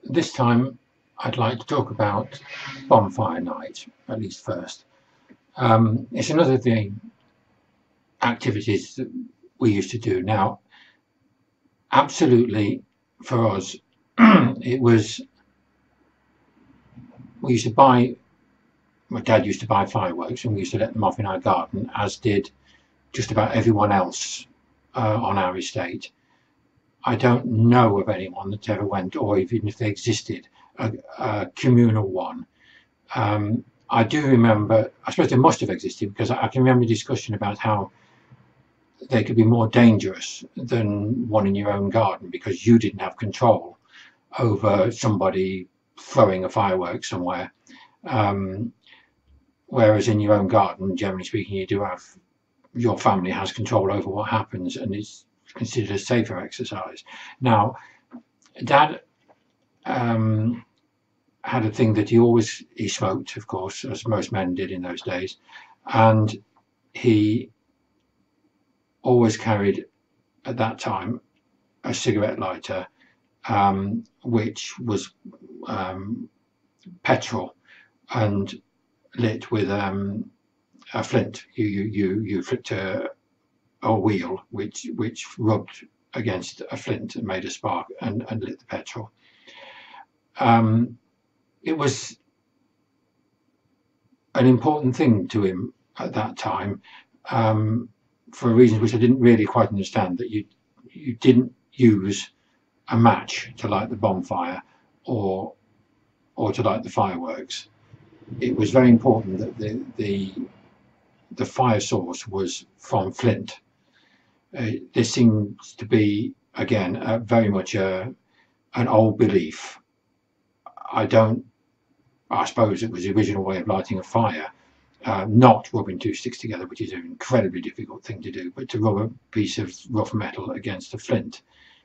This time I'd like to talk about Bonfire Night, at least first. It's another of the activities that we used to do. Now, absolutely, for us, it was, we used to buy, my dad used to buy fireworks and we used to let them off in our garden, as did just about everyone else on our estate. I don't know of anyone that ever went, or even if they existed, a communal one. I do remember, I suppose they must have existed, because I can remember a discussion about how they could be more dangerous than one in your own garden, because you didn't have control over somebody throwing a firework somewhere. Whereas in your own garden, generally speaking, you do have, your family has control over what happens, and it's considered a safer exercise. Now, Dad had a thing that he smoked, of course, as most men did in those days, and he always carried at that time a cigarette lighter, which was petrol and lit with a flint. You flipped a wheel which rubbed against a flint and made a spark and lit the petrol. It was an important thing to him at that time, for reasons which I didn't really quite understand, that you didn't use a match to light the bonfire or to light the fireworks. It was very important that the fire source was from flint. This seems to be, again, very much an old belief. I suppose it was the original way of lighting a fire, not rubbing two sticks together, which is an incredibly difficult thing to do, but to rub a piece of rough metal against a flint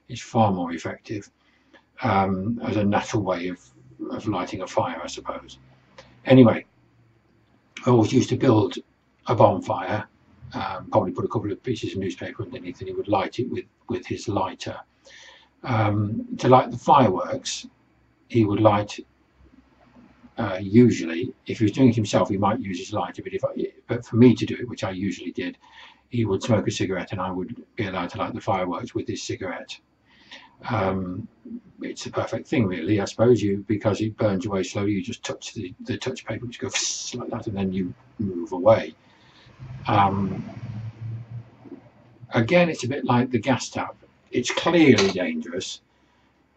is far more effective, as a natural way of lighting a fire, I suppose. Anyway, I always used to build a bonfire, probably put a couple of pieces of newspaper underneath, and he would light it with his lighter. To light the fireworks, he would light, usually, if he was doing it himself, he might use his lighter, but for me to do it, which I usually did, he would smoke a cigarette and I would be allowed to light the fireworks with his cigarette. It's a perfect thing, really, I suppose, because it burns away slowly. You just touch the touch paper, which goes like that, and then you move away. Again, it's a bit like the gas tap. It's clearly dangerous.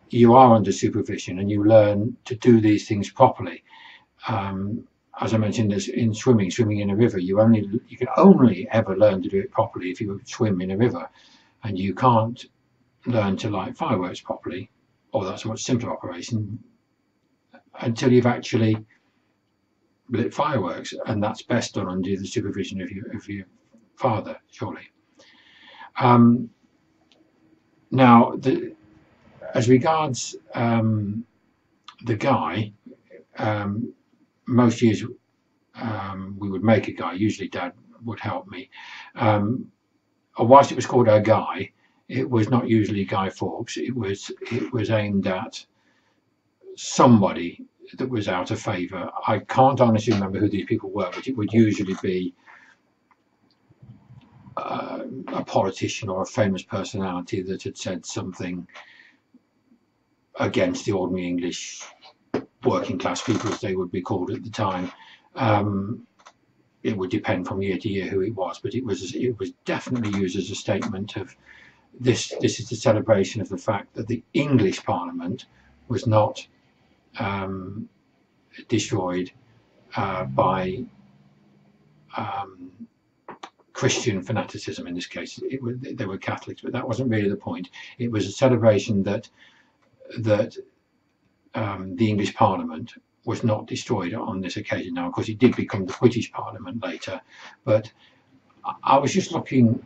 You are under supervision and you learn to do these things properly. As I mentioned, in swimming in a river, you can only ever learn to do it properly if you swim in a river, and you can't learn to light fireworks properly, or that's a much simpler operation, until you've actually lit fireworks, and that's best done under the supervision of your father, surely. Now, as regards the guy, most years we would make a guy. Usually Dad would help me. Whilst it was called a guy, it was not usually Guy Fawkes. It was aimed at somebody that was out of favour. I can't honestly remember who these people were, but it would usually be a politician or a famous personality that had said something against the ordinary English working class people, as they would be called at the time. It would depend from year to year who it was, but it was definitely used as a statement of this is the celebration of the fact that the English Parliament was not destroyed by Christian fanaticism. In this case, they were Catholics, but that wasn't really the point. It was a celebration that the English Parliament was not destroyed on this occasion. Now, of course, it did become the British Parliament later, but I was just looking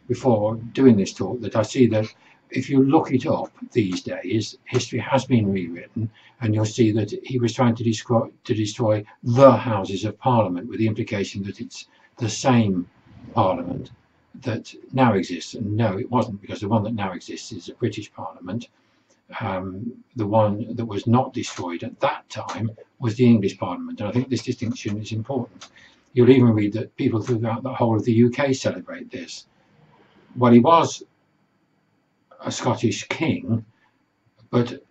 before doing this talk that I see that if you look it up these days, history has been rewritten, and you'll see that he was trying to destroy the Houses of Parliament, with the implication that it's the same Parliament that now exists. And no, it wasn't, because the one that now exists is the British Parliament, The one that was not destroyed at that time was the English Parliament, and I think this distinction is important. You'll even read that people throughout the whole of the UK celebrate this. Well, he was a Scottish king, but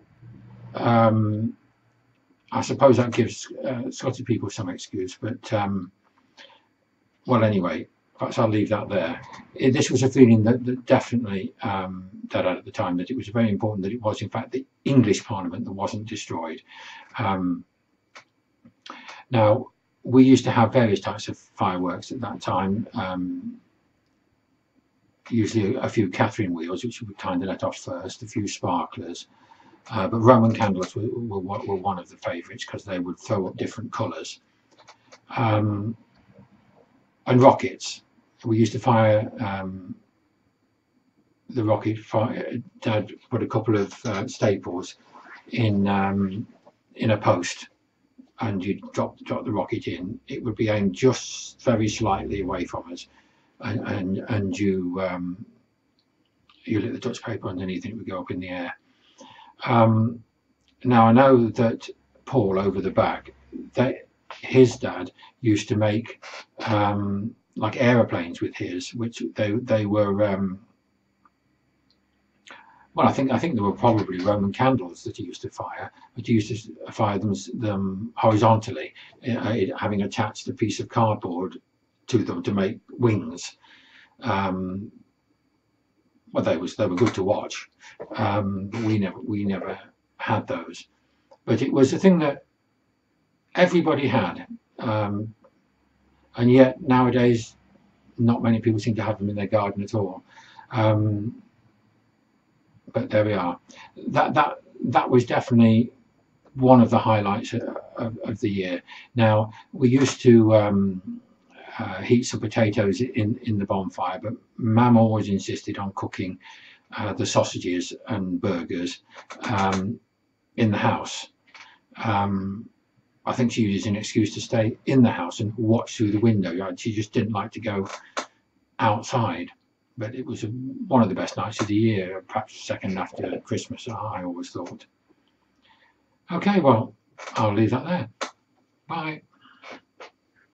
I suppose that gives Scottish people some excuse, but well, anyway, perhaps I'll leave that there. This was a feeling that definitely that at the time, that it was very important that it was in fact the English Parliament that wasn't destroyed. Now, we used to have various types of fireworks at that time, usually a few Catherine wheels, which we would kind of let off first, a few sparklers. But Roman candles were one of the favourites because they would throw up different colours. And rockets. We used to fire the rocket. Dad put a couple of staples in a post, and you drop the rocket in. It would be aimed just very slightly away from us, and you lit the touch paper underneath, and it would go up in the air. Now I know that Paul over the back, his dad used to make like aeroplanes with his, which they were well, I think they were probably Roman candles that he used to fire, but he used to fire them horizontally, having attached a piece of cardboard to them to make wings. Well, they were good to watch, but we never had those. But it was a thing that everybody had, and yet nowadays not many people seem to have them in their garden at all. But there we are. That was definitely one of the highlights of the year. Now, we used to heat some potatoes in the bonfire, but Mum always insisted on cooking the sausages and burgers in the house. I think she used an excuse to stay in the house and watch through the window. She just didn't like to go outside. But it was one of the best nights of the year, perhaps second after Christmas, I always thought. Okay, well, I'll leave that there. Bye.